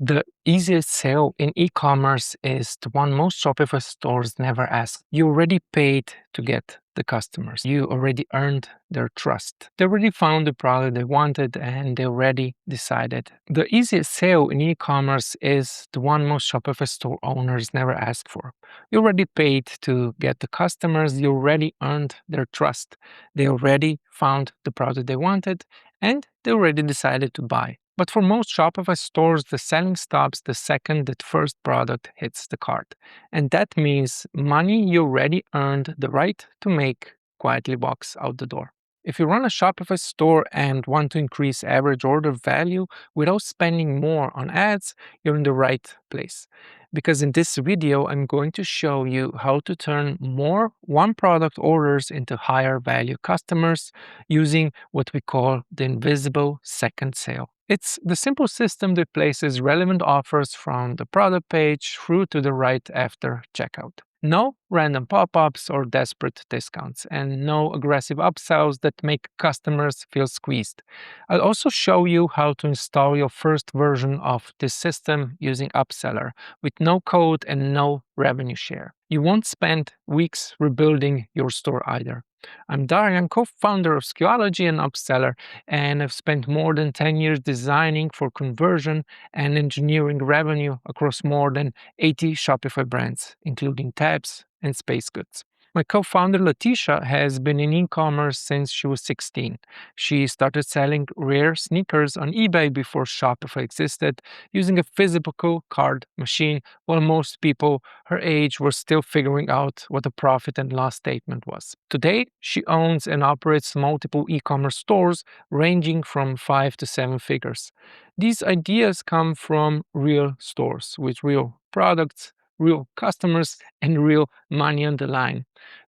The easiest sale in e-commerce is the one most Shopify stores never ask. You already paid to get the customers. You already earned their trust. They already found the product they wanted and they already decided. The easiest sale in e-commerce is the one most Shopify store owners never ask for. You already paid to get the customers. You already earned their trust. They already found the product they wanted and they already decided to buy. But for most Shopify stores, the selling stops the second that first product hits the cart. And that means money you already earned the right to make quietly walks out the door. If you run a Shopify store and want to increase average order value without spending more on ads, you're in the right place. Because in this video, I'm going to show you how to turn more one product orders into higher value customers using what we call the invisible second sale. It's the simple system that places relevant offers from the product page through to the right after checkout. No random pop-ups or desperate discounts, and no aggressive upsells that make customers feel squeezed. I'll also show you how to install your first version of this system using Upseller with no code and no revenue share. You won't spend weeks rebuilding your store either. I'm Darjan, co-founder of Skuology and Upsellr, and I've spent more than 10 years designing for conversion and engineering revenue across more than 80 Shopify brands, including tabs and space goods. My co-founder Latesha has been in e-commerce since she was 16. She started selling rare sneakers on eBay before Shopify existed, using a physical card machine, while most people her age were still figuring out what a profit and loss statement was. Today, she owns and operates multiple e-commerce stores ranging from 5 to 7 figures. These ideas come from real stores with real products, real customers, and real money on the line.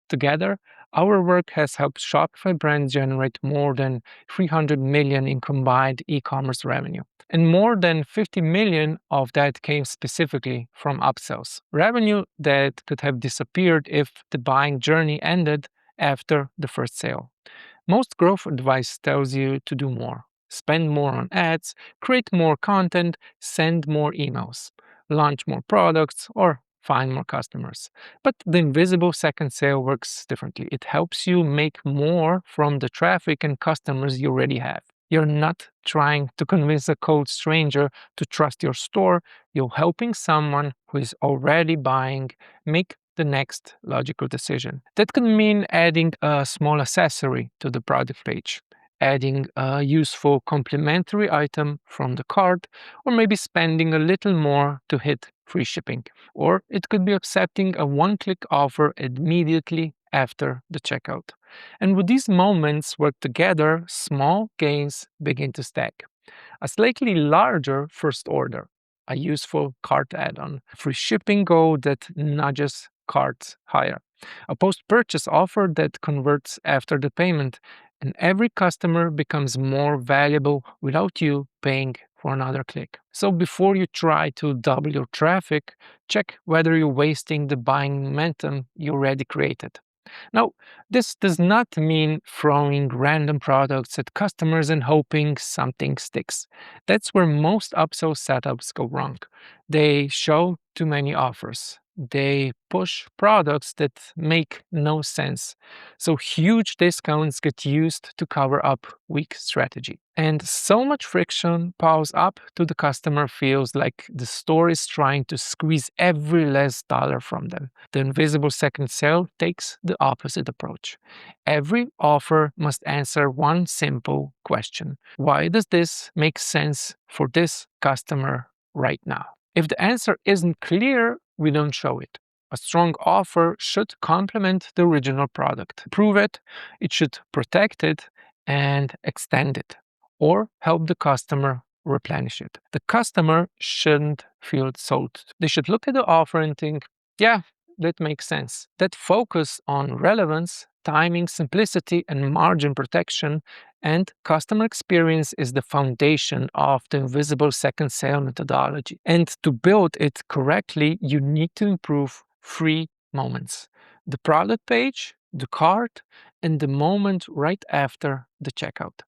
Together, our work has helped Shopify brands generate more than 300 million in combined e-commerce revenue. And more than 50 million of that came specifically from upsells. Revenue that could have disappeared if the buying journey ended after the first sale. Most growth advice tells you to do more. Spend more on ads, create more content, send more emails, launch more products, or find more customers. But the invisible second sale works differently. It helps you make more from the traffic and customers you already have. You're not trying to convince a cold stranger to trust your store. You're helping someone who is already buying make the next logical decision. That could mean adding a small accessory to the product page, adding a useful complementary item from the cart, or maybe spending a little more to hit free shipping. Or it could be accepting a one-click offer immediately after the checkout. And when these moments work together, small gains begin to stack. A slightly larger first order, a useful cart add-on, free shipping goal that nudges carts higher, a post-purchase offer that converts after the payment, and every customer becomes more valuable without you paying for another click. So before you try to double your traffic, check whether you're wasting the buying momentum you already created. Now, this does not mean throwing random products at customers and hoping something sticks. That's where most upsell setups go wrong. They show too many offers. They push products that make no sense. So huge discounts get used to cover up weak strategy. And so much friction piles up to the customer feels like the store is trying to squeeze every last dollar from them. The invisible second sale takes the opposite approach. Every offer must answer one simple question. Why does this make sense for this customer right now? If the answer isn't clear, we don't show it. A strong offer should complement the original product. Prove it, it should protect it and extend it, or help the customer replenish it. The customer shouldn't feel sold. They should look at the offer and think, yeah, that makes sense. That focus on relevance, timing, simplicity, and margin protection and customer experience is the foundation of the invisible second sale methodology. And to build it correctly, you need to improve 3 moments: the product page, the cart, and the moment right after the checkout.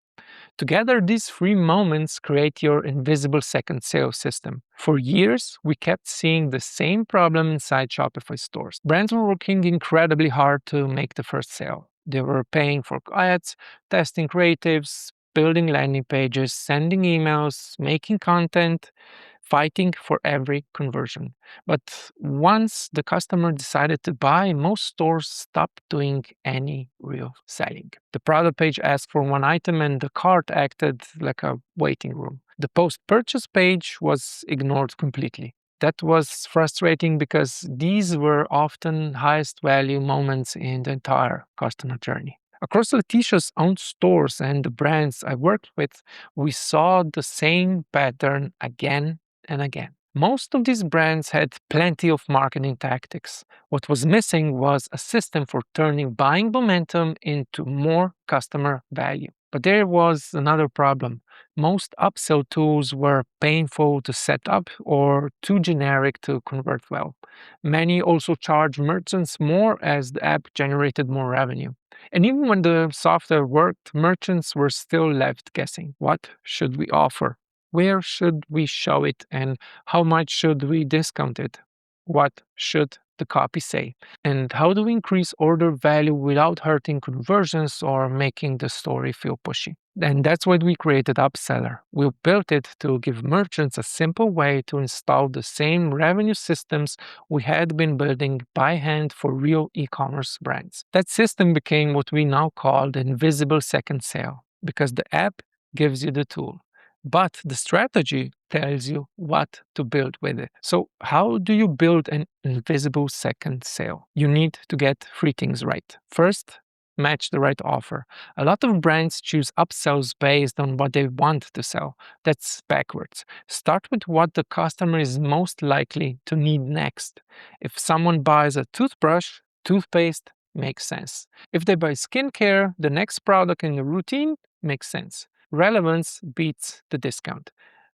Together, these three moments create your invisible second sale system. For years, we kept seeing the same problem inside Shopify stores. Brands were working incredibly hard to make the first sale. They were paying for ads, testing creatives, building landing pages, sending emails, making content, fighting for every conversion. But once the customer decided to buy, most stores stopped doing any real selling. The product page asked for one item and the cart acted like a waiting room. The post-purchase page was ignored completely. That was frustrating because these were often highest value moments in the entire customer journey. Across Letitia's own stores and the brands I worked with, we saw the same pattern again and again. Most of these brands had plenty of marketing tactics. What was missing was a system for turning buying momentum into more customer value. But there was another problem. Most upsell tools were painful to set up or too generic to convert well. Many also charged merchants more as the app generated more revenue. And even when the software worked, merchants were still left guessing. What should we offer? Where should we show it and how much should we discount it? What should the copy say? And how do we increase order value without hurting conversions or making the story feel pushy? And that's why we created Upseller. We built it to give merchants a simple way to install the same revenue systems we had been building by hand for real e-commerce brands. That system became what we now call the invisible second sale because the app gives you the tool, but the strategy tells you what to build with it. So, how do you build an invisible second sale? You need to get three things right. First, match the right offer. A lot of brands choose upsells based on what they want to sell. That's backwards. Start with what the customer is most likely to need next. If someone buys a toothbrush, toothpaste makes sense. If they buy skincare, the next product in the routine makes sense. Relevance beats the discount.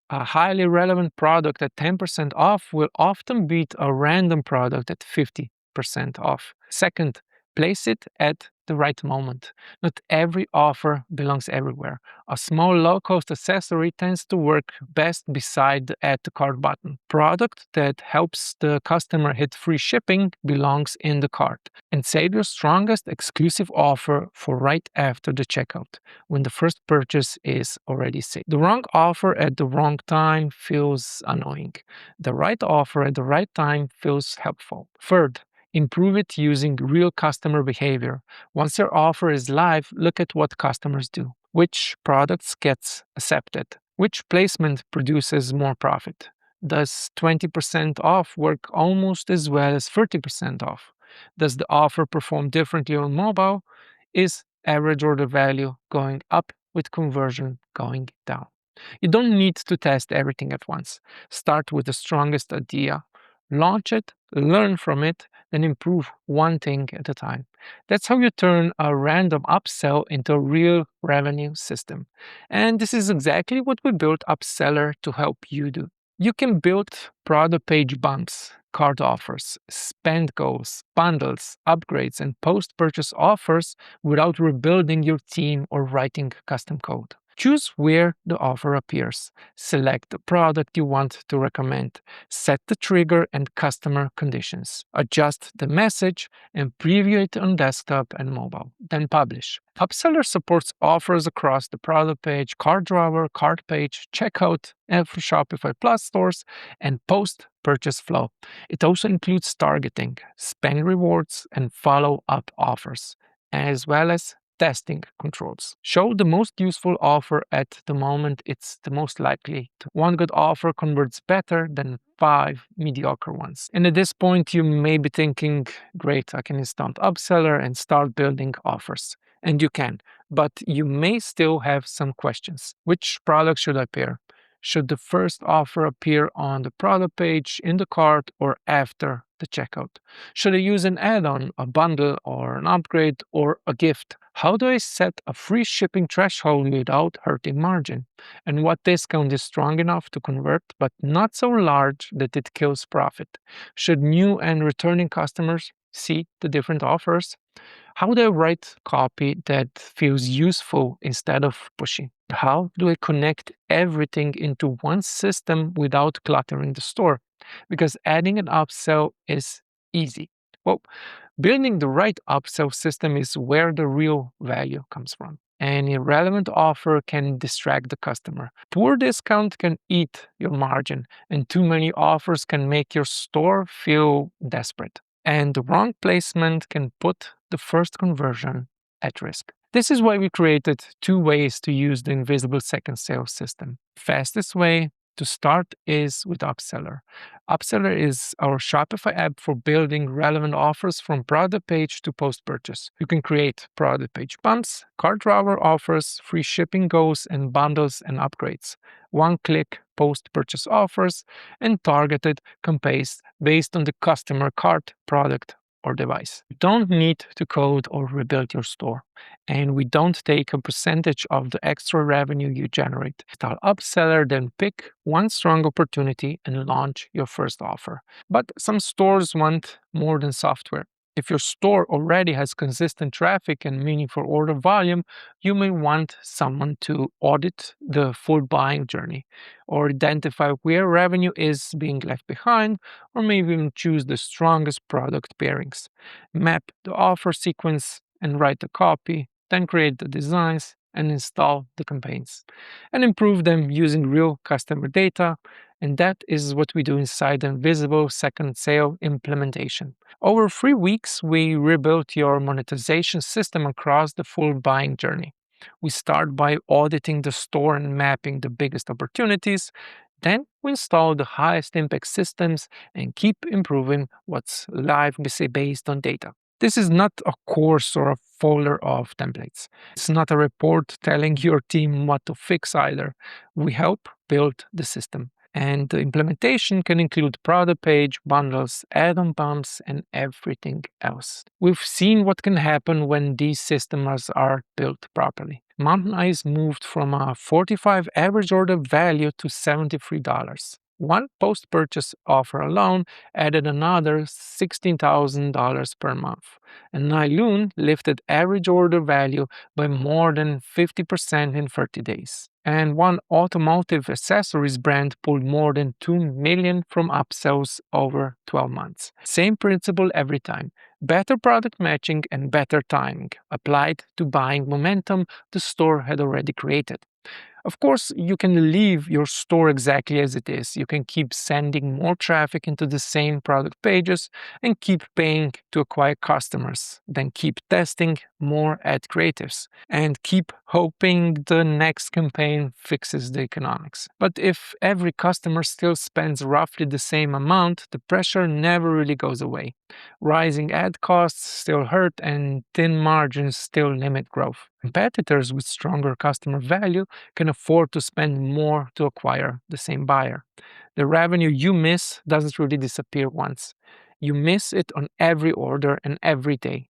A highly relevant product at 10% off will often beat a random product at 50% off. Second, place it at the right moment. Not every offer belongs everywhere. A small low-cost accessory tends to work best beside the add to cart button. Product that helps the customer hit free shipping belongs in the cart. And save your strongest exclusive offer for right after the checkout, when the first purchase is already saved. The wrong offer at the wrong time feels annoying. The right offer at the right time feels helpful. Third, improve it using real customer behavior. Once your offer is live, look at what customers do. Which products gets accepted? Which placement produces more profit? Does 20% off work almost as well as 30% off? Does the offer perform differently on mobile? Is average order value going up with conversion going down? You don't need to test everything at once. Start with the strongest idea, launch it, learn from it, then improve one thing at a time. That's how you turn a random upsell into a real revenue system. And this is exactly what we built Upseller to help you do. You can build product page bumps, cart offers, spend goals, bundles, upgrades, and post-purchase offers without rebuilding your team or writing custom code. Choose where the offer appears. Select the product you want to recommend. Set the trigger and customer conditions. Adjust the message and preview it on desktop and mobile. Then publish. Upseller supports offers across the product page, cart drawer, cart page, checkout, and for Shopify Plus stores, and post-purchase flow. It also includes targeting, spend rewards, and follow-up offers, as well as testing controls. Show the most useful offer at the moment it's the most likely to. One good offer converts better than 5 mediocre ones. And at this point, you may be thinking, great, I can install Upseller and start building offers. And you can, but you may still have some questions. Which product should I pair? Should the first offer appear on the product page, in the cart, or after the checkout? Should I use an add-on, a bundle, or an upgrade, or a gift? How do I set a free shipping threshold without hurting margin? And what discount is strong enough to convert, but not so large that it kills profit? Should new and returning customers see the different offers? How do I write copy that feels useful instead of pushy? How do I connect everything into one system without cluttering the store? Because adding an upsell is easy. Well, building the right upsell system is where the real value comes from. An irrelevant offer can distract the customer. Poor discount can eat your margin, and too many offers can make your store feel desperate. And the wrong placement can put the first conversion at risk. This is why we created two ways to use the invisible second sales system. Fastest way to start is with Upseller. Upseller is our Shopify app for building relevant offers from product page to post purchase. You can create product page bumps, cart drawer offers, free shipping goals, and bundles and upgrades. One click post purchase offers and targeted campaigns based on the customer cart, product, or device. You don't need to code or rebuild your store, and we don't take a percentage of the extra revenue you generate. Install Upseller, then pick one strong opportunity and launch your first offer. But some stores want more than software. If your store already has consistent traffic and meaningful order volume, you may want someone to audit the full buying journey or identify where revenue is being left behind, or maybe even choose the strongest product pairings. Map the offer sequence and write the copy, then create the designs and install the campaigns and improve them using real customer data. And that is what we do inside the Invisible Second Sale implementation. Over 3 weeks, we rebuilt your monetization system across the full buying journey. We start by auditing the store and mapping the biggest opportunities. Then we install the highest impact systems and keep improving what's live based on data. This is not a course or a folder of templates. It's not a report telling your team what to fix either. We help build the system. And the implementation can include product page, bundles, add-on bumps, and everything else. We've seen what can happen when these systems are built properly. Mountainize moved from a 45 average order value to $73. One post-purchase offer alone added another $16,000 per month. And Nyloon lifted average order value by more than 50% in 30 days. And one automotive accessories brand pulled more than $2 million from upsells over 12 months. Same principle every time. Better product matching and better timing applied to buying momentum the store had already created. Of course, you can leave your store exactly as it is. You can keep sending more traffic into the same product pages and keep paying to acquire customers. Then keep testing more ad creatives and keep hoping the next campaign fixes the economics. But if every customer still spends roughly the same amount, the pressure never really goes away. Rising ad costs still hurt and thin margins still limit growth. Competitors with stronger customer value can afford to spend more to acquire the same buyer. The revenue you miss doesn't really disappear once. You miss it on every order and every day.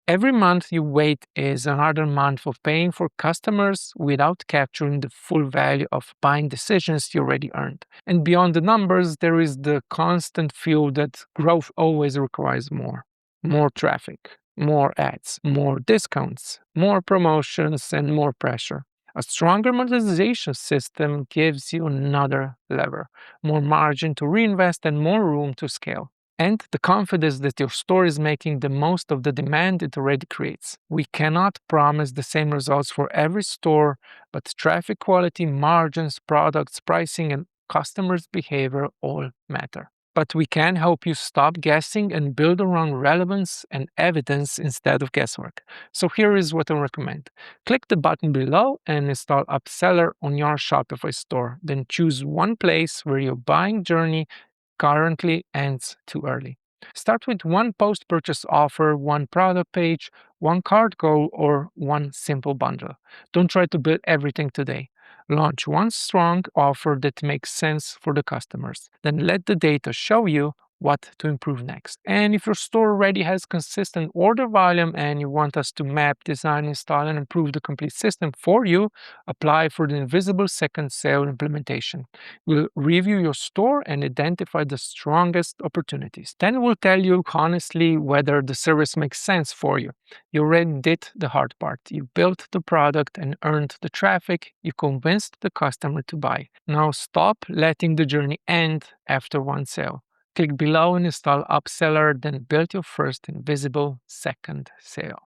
Every month you wait is another month of paying for customers without capturing the full value of buying decisions you already earned. And beyond the numbers, there is the constant feel that growth always requires more. More traffic, more ads, more discounts, more promotions, and more pressure. A stronger monetization system gives you another lever, more margin to reinvest and more room to scale. And the confidence that your store is making the most of the demand it already creates. We cannot promise the same results for every store, but traffic quality, margins, products, pricing, and customers' behavior all matter. But we can help you stop guessing and build around relevance and evidence instead of guesswork. So here is what I recommend. Click the button below and install Upseller on your Shopify store. Then choose one place where your buying journey currently ends too early. Start with one post-purchase offer, one product page, one cart goal, or one simple bundle. Don't try to build everything today. Launch one strong offer that makes sense for the customers. Then let the data show you what to improve next. And if your store already has consistent order volume and you want us to map, design, install, and improve the complete system for you, apply for the invisible second sale implementation. We'll review your store and identify the strongest opportunities. Then we'll tell you honestly whether the service makes sense for you. You already did the hard part. You built the product and earned the traffic. You convinced the customer to buy. Now stop letting the journey end after one sale. Click below and install Upseller, then build your first invisible second sale.